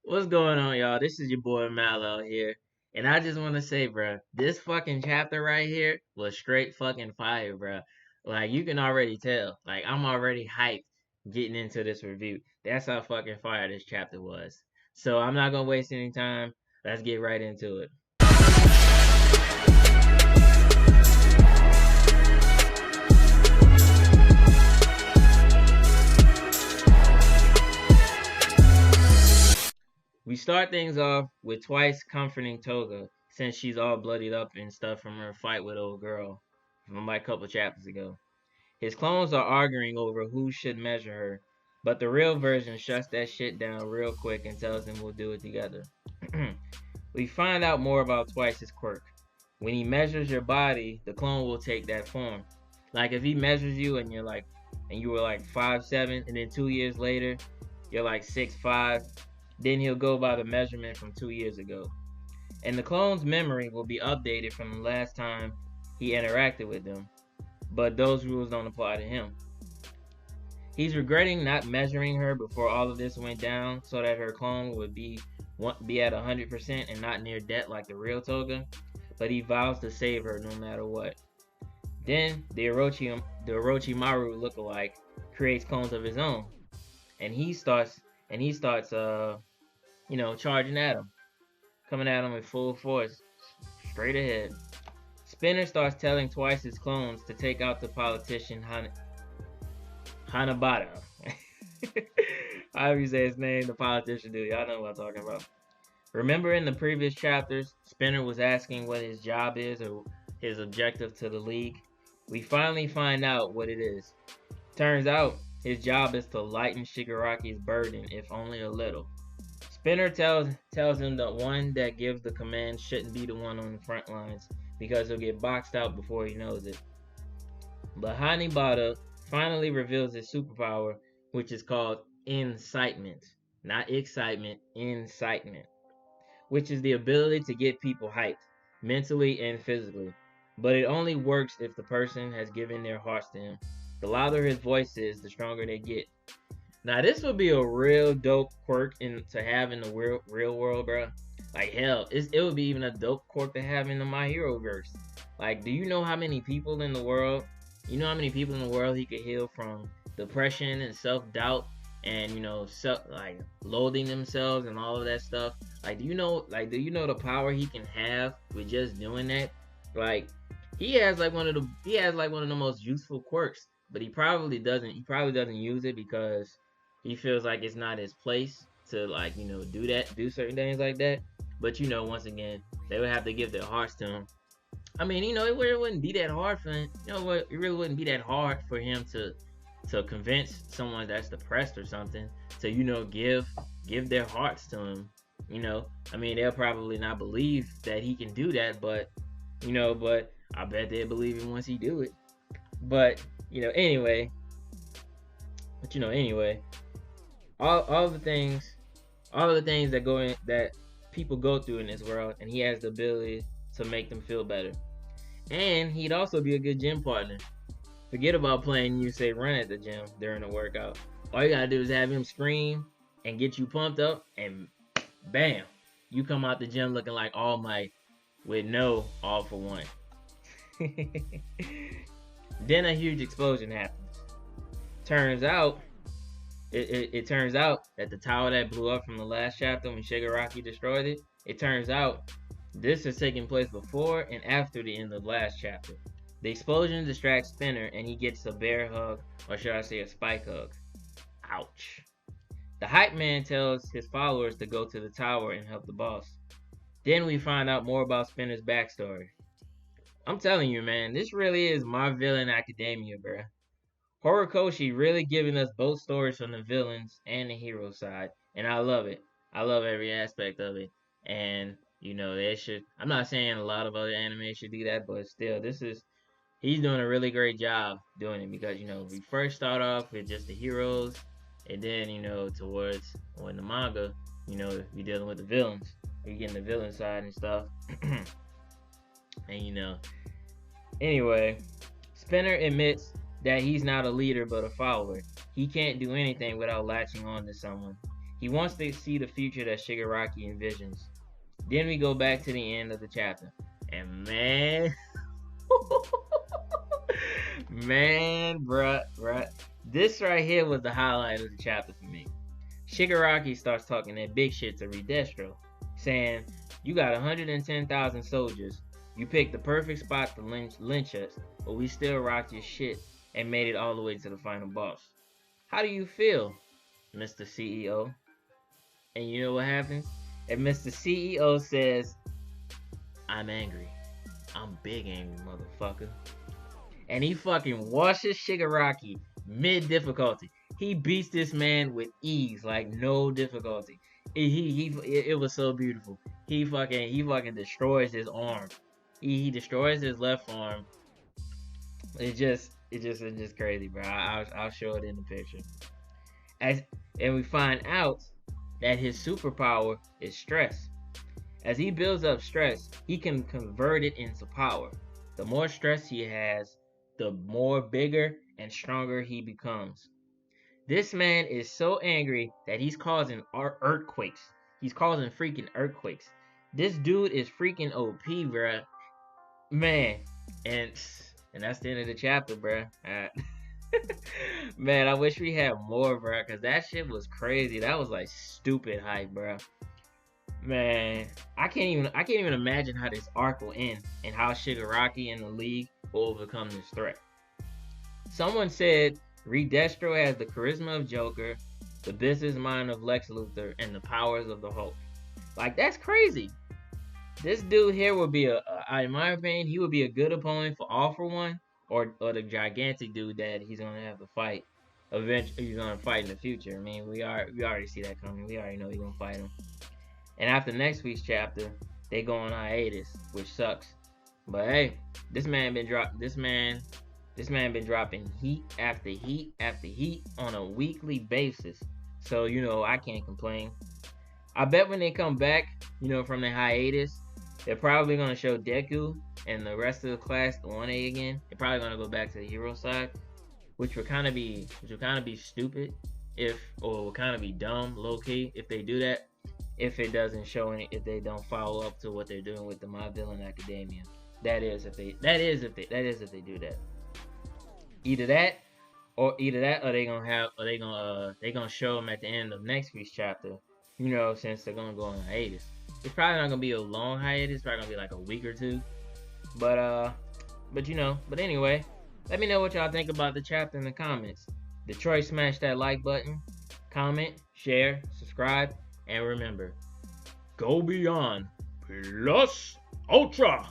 What's going on, y'all? This is your boy Mallow here. And I just want to say, bruh, this fucking chapter right here was straight fucking fire, bruh. Like, you can already tell. Like, I'm already hyped getting into this review. That's how fucking fire this chapter was. So, I'm not gonna waste any time. Let's get right into it. We start things off with Twice comforting Toga since she's all bloodied up and stuff from her fight with old girl from like a couple chapters ago. His clones are arguing over who should measure her, but the real version shuts that shit down real quick and tells them we'll do it together. We find out more about Twice's quirk. When he measures your body, the clone will take that form. Like if he measures you and you were like 5'7", and then 2 years later you're like 6'5", then he'll go by the measurement from 2 years ago. And the clone's memory will be updated from the last time he interacted with them, but those rules don't apply to him. He's regretting not measuring her before all of this went down so that her clone would be at 100% and not near death like the real Toga, but he vows to save her no matter what. Then the Orochimaru lookalike creates clones of his own, and he starts charging at him, coming at him with full force, straight ahead. Spinner starts telling Twice's clones to take out the politician Hanabata. However you say his name, the politician dude. Y'all know what I'm talking about. Remember in the previous chapters, Spinner was asking what his job is or his objective to the League? We finally find out what it is. Turns out, his job is to lighten Shigaraki's burden, if only a little. Spinner tells him the one that gives the command shouldn't be the one on the front lines because he'll get boxed out before he knows it. But Hanabata finally reveals his superpower, which is called incitement. Not excitement, incitement. Which is the ability to get people hyped, mentally and physically. But it only works if the person has given their hearts to him. The louder his voice is, the stronger they get. Now this would be a real dope quirk to have in the real world, bro. Like hell, it would be even a dope quirk to have in the My Hero verse. Like, do you know how many people in the world? You know how many people in the world he could heal from depression and self-doubt and loathing themselves and all of that stuff? Like, do you know the power he can have with just doing that? Like, he has one of the most useful quirks, but he probably doesn't use it because he feels like it's not his place to do certain things like that. But once again, they would have to give their hearts to him. I mean, it really wouldn't be that hard for him. It really wouldn't be that hard for him to convince someone that's depressed or something to give their hearts to him. I mean, they'll probably not believe that he can do that, but I bet they'll believe him once he do it. But anyway, all of the things that people go through in this world, and he has the ability to make them feel better. And he'd also be a good gym partner. Forget about playing You Say Run at the gym during the workout. All you gotta do is have him scream and get you pumped up, and bam, you come out the gym looking like All Might with no All for One. Then a huge explosion happens. It turns out that the tower that blew up from the last chapter when Shigaraki destroyed it, it turns out this is taking place before and after the end of the last chapter. The explosion distracts Spinner and he gets a bear hug, or should I say a spike hug. Ouch. The hype man tells his followers to go to the tower and help the boss. Then we find out more about Spinner's backstory. I'm telling you, man, this really is My Villain Academia, bruh. Horikoshi really giving us both stories from the villains and the hero side, and I love it. I love every aspect of it, and they should. I'm not saying a lot of other anime should do that, but still, he's doing a really great job doing it because we first start off with just the heroes, and then towards when the manga, we dealing with the villains, we getting the villain side and stuff, and anyway, Spinner admits that he's not a leader but a follower. He can't do anything without latching on to someone. He wants to see the future that Shigaraki envisions. Then we go back to the end of the chapter. And man, man, bruh, this right here was the highlight of the chapter for me. Shigaraki starts talking that big shit to Redestro, saying, you got 110,000 soldiers. You picked the perfect spot to lynch us, but we still rocked your shit and made it all the way to the final boss. How do you feel, Mr. CEO? And you know what happens? And Mr. CEO says, I'm angry. I'm big angry, motherfucker. And he fucking washes Shigaraki mid-difficulty. He beats this man with ease, like no difficulty. It was so beautiful. He fucking destroys his arm. He destroys his left arm. It's just crazy, bro. I'll show it in the picture. And we find out that his superpower is stress. As he builds up stress, he can convert it into power. The more stress he has, the more bigger and stronger he becomes. This man is so angry that he's causing earthquakes. He's causing freaking earthquakes. This dude is freaking OP, bruh. Man, and that's the end of the chapter, bruh. Man, I wish we had more, bruh, because that shit was crazy. That was like stupid hype, bruh. Man, I can't even imagine how this arc will end and how Shigaraki and the League will overcome this threat. Someone said Redestro has the charisma of Joker, the business mind of Lex Luthor, and the powers of the Hulk. Like, that's crazy. This dude here would be in my opinion, he would be a good opponent for All For One or the gigantic dude that he's gonna have to fight. Eventually, he's gonna fight in the future. I mean, we already see that coming. We already know he's gonna fight him. And after next week's chapter, they go on hiatus, which sucks. But hey, this man been dropping heat after heat after heat on a weekly basis. So, I can't complain. I bet when they come back, from the hiatus, they're probably going to show Deku and the rest of the class, the 1A again. They're probably going to go back to the hero side, which would kind of be stupid or would kind of be dumb, low key, if they do that. If it doesn't show if they don't follow up to what they're doing with the My Villain Academia. That is if they do that. Either that or they gonna show them at the end of next week's chapter. Since they're gonna go on hiatus. It's probably not gonna be a long hiatus. It's probably gonna be like a week or two. But anyway, let me know what y'all think about the chapter in the comments. Detroit, smash that like button, comment, share, subscribe, and remember, go beyond plus ultra.